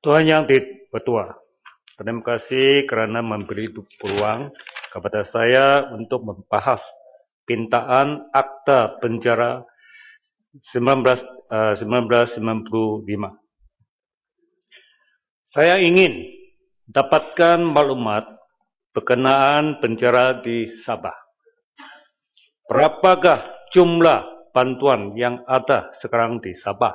Tuhan Yang Di-Pertua, terima kasih kerana memberi peluang kepada saya untuk membahas pintaan Akta Penjara 1995. Saya ingin dapatkan maklumat berkenaan penjara di Sabah. Berapakah jumlah bantuan yang ada sekarang di Sabah?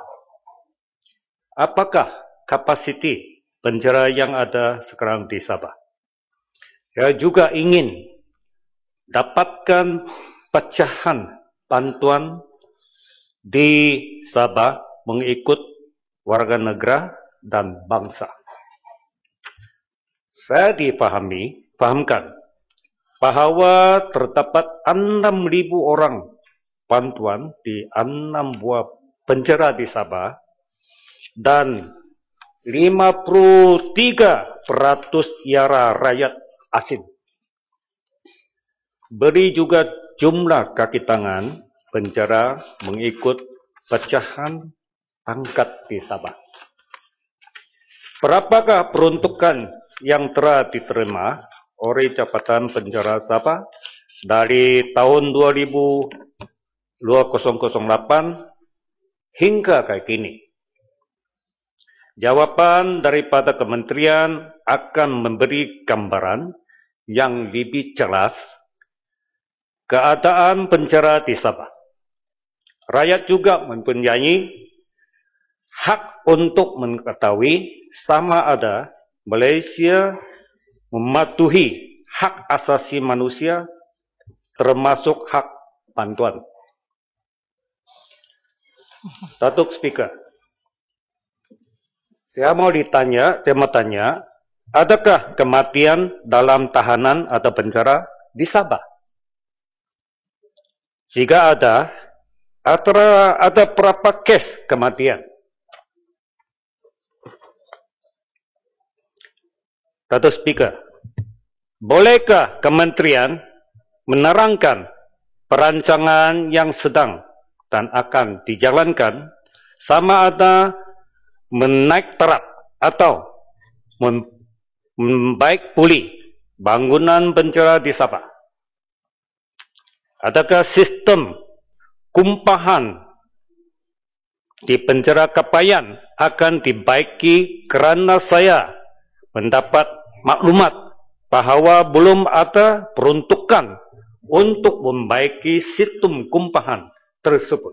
Apakah kapasiti penjara yang ada sekarang di Sabah? Saya juga ingin dapatkan pecahan bantuan di Sabah mengikut warga negara dan bangsa. Saya fahamkan bahawa terdapat 6,000 orang bantuan di 6 buah penjara di Sabah dan 53% ialah rakyat asing. Beri juga jumlah kaki tangan penjara mengikut pecahan pangkat di Sabah. Berapakah peruntukan yang telah diterima oleh Jabatan Penjara Sabah dari tahun 2008 hingga kali ini? Jawapan daripada kementerian akan memberi gambaran yang lebih jelas keadaan penjara di Sabah. Rakyat juga mempunyai hak untuk mengetahui sama ada Malaysia mematuhi hak asasi manusia termasuk hak bantuan. Datuk Speaker, saya mau tanya, adakah kematian dalam tahanan atau penjara di Sabah? Jika ada berapa kes kematian? Datuk Speaker, bolehkah kementerian menerangkan perancangan yang sedang dan akan dijalankan sama ada menaik taraf atau membaik pulih bangunan penjara di Sabah? Adakah sistem kumpahan di penjara Kapayan akan dibaiki kerana saya mendapat maklumat bahawa belum ada peruntukan untuk membaiki sistem kumpahan tersebut?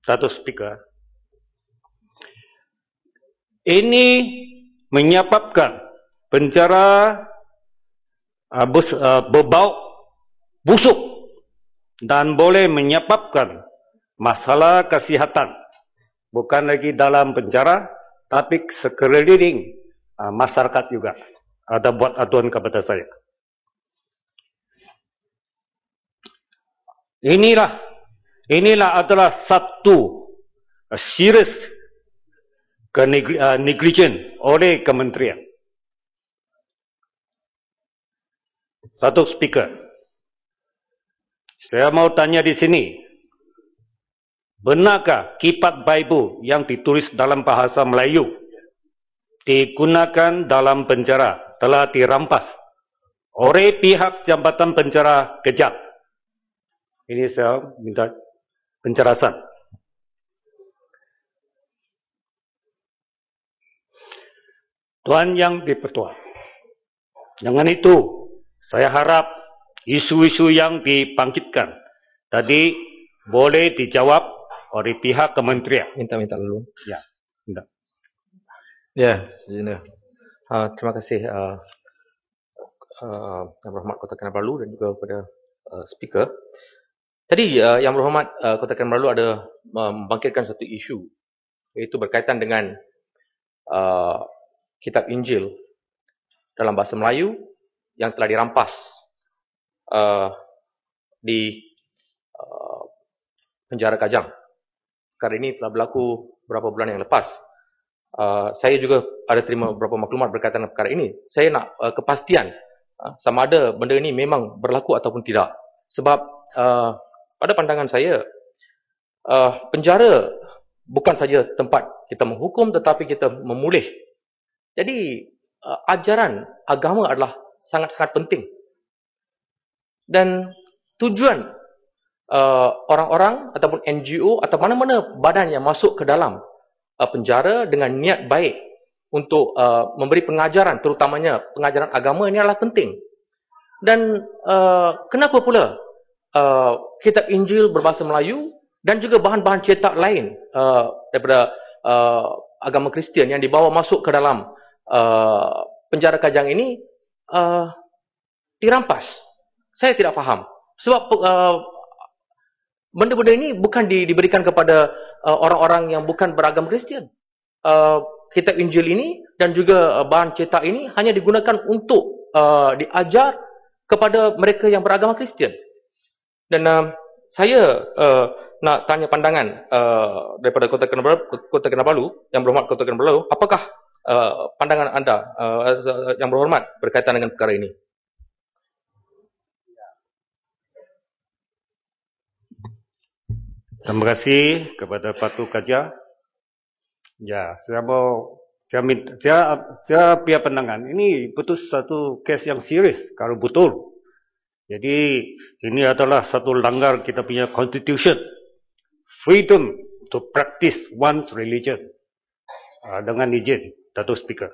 Datuk Speaker, ini menyebabkan penjara berbau busuk dan boleh menyebabkan masalah kesihatan bukan lagi dalam penjara tapi sekeliling masyarakat juga. Ada buat aduan kepada saya. Inilah adalah satu serius negligence oleh kementerian. Datuk Speaker, saya mau tanya di sini, benarkah kitab Bible yang ditulis dalam bahasa Melayu digunakan dalam penjara telah dirampas oleh pihak Jabatan Penjara Kejap? Ini saya minta penjelasan. Tuan Yang Di-Pertua, dengan itu saya harap isu-isu yang dibangkitkan tadi boleh dijawab oleh pihak kementerian. Minta dulu. Ya, minta. Ya, terima kasih Yang Berhormat Kota Kinabalu dan juga kepada speaker. Tadi Yang Berhormat Kota Kinabalu ada membangkitkan satu isu, iaitu berkaitan dengan kitab Injil dalam bahasa Melayu yang telah dirampas di penjara Kajang. Perkara ini telah berlaku beberapa bulan yang lepas. Saya juga ada terima beberapa maklumat berkaitan dengan perkara ini. Saya nak kepastian sama ada benda ini memang berlaku ataupun tidak. Sebab pada pandangan saya, penjara bukan saja tempat kita menghukum tetapi kita memulih. Jadi ajaran agama adalah sangat-sangat penting. Dan tujuan orang-orang ataupun NGO atau mana-mana badan yang masuk ke dalam penjara dengan niat baik untuk memberi pengajaran, terutamanya pengajaran agama, ini adalah penting. Dan kenapa pula kitab Injil berbahasa Melayu dan juga bahan-bahan cetak lain daripada agama Kristian yang dibawa masuk ke dalam penjara Kajang ini dirampas? Saya tidak faham. Sebab benda-benda ini bukan diberikan kepada orang-orang yang bukan beragama Kristian. Kitab Injil ini dan juga bahan cetak ini hanya digunakan untuk diajar kepada mereka yang beragama Kristian. Dan saya nak tanya pandangan daripada Kota Kinabalu, yang berhormat Kota Kinabalu, apakah pandangan anda yang berhormat berkaitan dengan perkara ini? Terima kasih kepada Patu Kaja. Ya, saya punya pandangan. Ini betul satu kes yang serius kalau betul. Jadi ini adalah satu langgar kita punya constitution, freedom to practice one's religion. Dengan izin Datuk Speaker.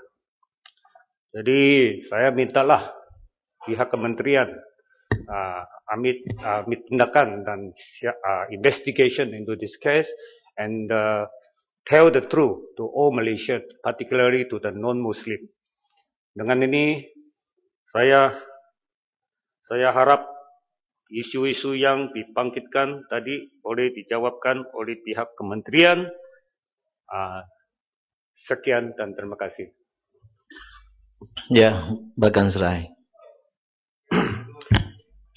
Jadi saya mintalah pihak kementerian ambil tindakan dan investigation into this case and tell the truth to all Malaysians, particularly to the non-Muslim. Dengan ini saya harap isu-isu yang dibangkitkan tadi boleh dijawabkan oleh pihak kementerian. Sekian dan terima kasih. Ya, Bagan Serai.